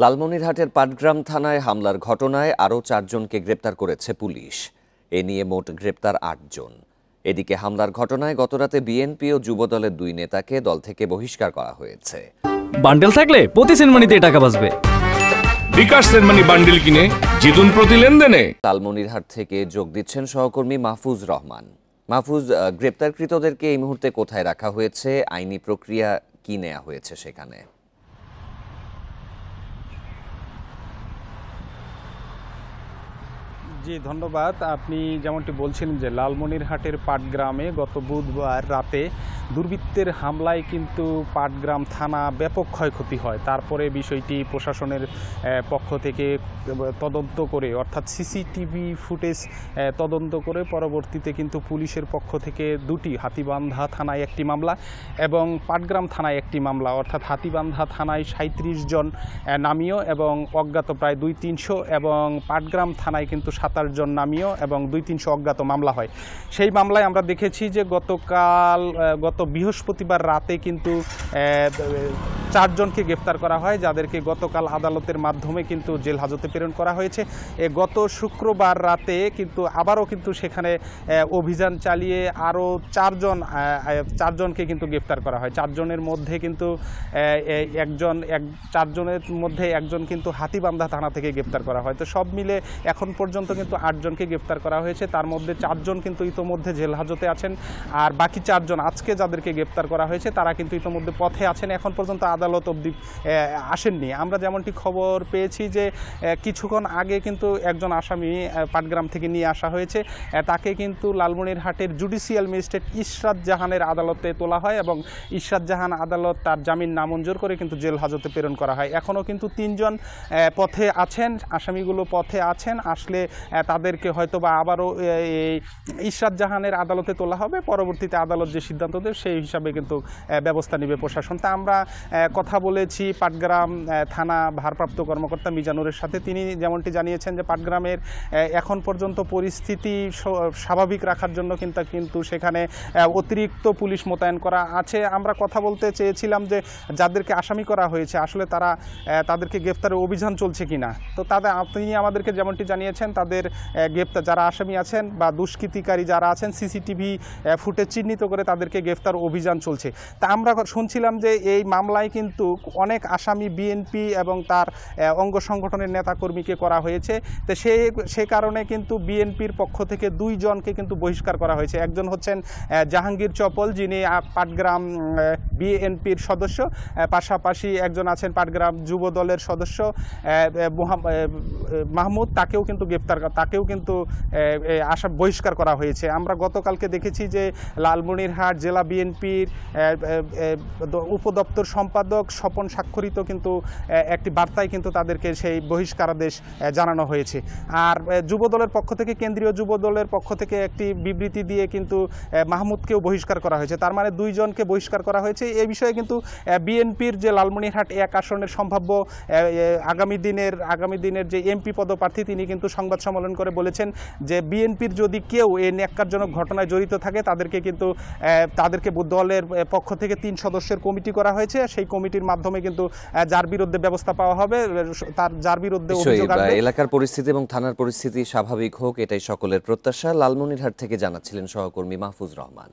লালমনিরহাটের পাটগ্রাম থানায় হামলার ঘটনায় আরও 4 জনকে গ্রেপ্তার করেছে পুলিশ। এ নিয়ে মোট গ্রেপ্তার 8 জন। এদিকে হামলার ঘটনায় গতরাতে বিএনপি ও যুবদলের 2 নেতাকে দল থেকে বহিষ্কার করা হয়েছে। বান্ডেল থাকলে প্রতি সেনমানিতে টাকা বাঁচবে। বিকাশ সেনমানি বান্ডেল কিনে জিতুন প্রতি লেনদেনে। লালমনিরহাট থেকে যোগ দিচ্ছেন সহকর্মী মাহফুজ রহমান। মাহফুজ, গ্রেপ্তারকৃতদেরকে এই মুহূর্তে কোথায় রাখা হয়েছে, আইনি প্রক্রিয়া কি নেওয়া হয়েছে সেখানে? জি ধন্যবাদ। আপনি যেমনটি বলছিলেন যে লালমনিরহাটের পাটগ্রামে গত বুধবার রাতে দুর্বৃত্তের হামলায় কিন্তু পাটগ্রাম থানা ব্যাপক ক্ষয়ক্ষতি হয়। তারপরে বিষয়টি প্রশাসনের পক্ষ থেকে তদন্ত করে, অর্থাৎ সিসিটিভি ফুটেজ তদন্ত করে পরবর্তীতে কিন্তু পুলিশের পক্ষ থেকে 2টি হাতীবান্ধা থানায় একটি মামলা এবং পাটগ্রাম থানায় একটি মামলা, অর্থাৎ হাতীবান্ধা থানায় 37 জন নামীয় এবং অজ্ঞাত প্রায় 200-300 এবং পাটগ্রাম থানায় কিন্তু 27 জন নামীয় এবং 200-300 অজ্ঞাত মামলা হয়। সেই মামলায় আমরা দেখেছি যে গত বৃহস্পতিবার রাতে কিন্তু 4 জনকে গ্রেফতার করা হয়, যাদেরকে গতকাল আদালতের মাধ্যমে কিন্তু জেল হাজতে প্রেরণ করা হয়েছে। গত শুক্রবার রাতে কিন্তু আবারও কিন্তু সেখানে অভিযান চালিয়ে আরও 4 জনকে কিন্তু গ্রেফতার করা হয়। 4 জনের মধ্যে কিন্তু 4 জনের মধ্যে একজন কিন্তু হাতীবান্ধা থানা থেকে গ্রেফতার করা হয়। তো সব মিলে এখন পর্যন্ত কিন্তু 8 জনকে গ্রেফতার করা হয়েছে। তার মধ্যে 4 জন কিন্তু ইতোমধ্যে জেল হাজতে আছেন, আর বাকি 4 জন আজকে যাদেরকে গ্রেফতার করা হয়েছে তারা কিন্তু ইতোমধ্যে পথে আছেন, এখন পর্যন্ত আদালত অবধি আসেননি। আমরা যেমনটি খবর পেয়েছি যে কিছুক্ষণ আগে কিন্তু একজন আসামি পাটগ্রাম থেকে নিয়ে আসা হয়েছে, তাকে কিন্তু লালমনিরহাটের জুডিশিয়াল ম্যাজিস্ট্রেট ইশরাত জাহানের আদালতে তোলা হয় এবং ইশরাত জাহান আদালত তার জামিন নামঞ্জুর করে কিন্তু জেল হাজতে প্রেরণ করা হয়। এখনও কিন্তু 3 জন পথে আছেন, আসামিগুলো পথে আছেন। আসলে তাদেরকে হয়তো বা আবারও ইশরাত জাহানের আদালতে তোলা হবে, পরবর্তীতে আদালত যে সিদ্ধান্ত দেবে সেই হিসাবে কিন্তু ব্যবস্থা নেবে প্রশাসন। তা আমরা কথা বলেছি পাটগ্রাম থানা ভারপ্রাপ্ত কর্মকর্তা মিজানুরের সাথে। তিনি যেমনটি জানিয়েছেন যে পাটগ্রামের এখন পর্যন্ত পরিস্থিতি স্বাভাবিক রাখার জন্য কিন্তু সেখানে অতিরিক্ত পুলিশ মোতায়েন করা আছে। আমরা কথা বলতে চেয়েছিলাম যে যাদেরকে আসামি করা হয়েছে আসলে তাদেরকে গ্রেফতারের অভিযান চলছে কিনা। তো তিনি আমাদেরকে যেমনটি জানিয়েছেন তাদের গ্রেফতার যারা আসামি আছেন বা দুষ্কৃতিকারী যারা আছেন সিসিটিভি ফুটেজ চিহ্নিত করে তাদেরকে গ্রেফতার অভিযান চলছে। তা আমরা শুনছিলাম যে এই মামলায় কিন্তু অনেক আসামি বিএনপি এবং তার অঙ্গ সংগঠনের নেতাকর্মীকে করা হয়েছে। তো সে কারণে কিন্তু বিএনপির পক্ষ থেকে 2 জনকে কিন্তু বহিষ্কার করা হয়েছে। একজন হচ্ছেন জাহাঙ্গীর চপল, যিনি পাটগ্রাম বিএনপির সদস্য, পাশাপাশি একজন আছেন পাটগ্রাম যুব দলের সদস্য মাহমুদ, তাকেও কিন্তু বহিষ্কার করা হয়েছে। আমরা গতকালকে দেখেছি যে লালমনিরহাট জেলা বিএনপির উপদপ্তর সম্পাদক স্বপন স্বাক্ষরিত কিন্তু একটি বার্তায় কিন্তু তাদেরকে সেই বহিষ্কারাদেশ জানানো হয়েছে। আর যুবদলের পক্ষ থেকে, কেন্দ্রীয় যুবদলের পক্ষ থেকে একটি বিবৃতি দিয়ে কিন্তু মাহমুদকেও বহিষ্কার করা হয়েছে। তার মানে 2 জনকে বহিষ্কার করা হয়েছে। এই বিষয়ে কিন্তু বিএনপির যে লালমনিরহাট 1 আসনের সম্ভাব্য আগামী দিনের যে এমপি পদপ্রার্থী, তিনি কিন্তু সংবাদ সম্মেলন করে বলেছেন যে বিএনপির যদি কেউ এই ন্যাক্কারজনক ঘটনায় জড়িত থাকে তাদেরকে দলের পক্ষ থেকে 3 সদস্যের কমিটি করা হয়েছে। সেই কমিটির মাধ্যমে কিন্তু যার বিরুদ্ধে ব্যবস্থা পাওয়া হবে, যার বিরুদ্ধে অভিযোগ আসবে। এলাকার পরিস্থিতি এবং থানার পরিস্থিতি স্বাভাবিক হোক, এটাই সকলের প্রত্যাশা। লালমনিরহাট থেকে জানাচ্ছিলেন সহকর্মী মাহফুজ রহমান।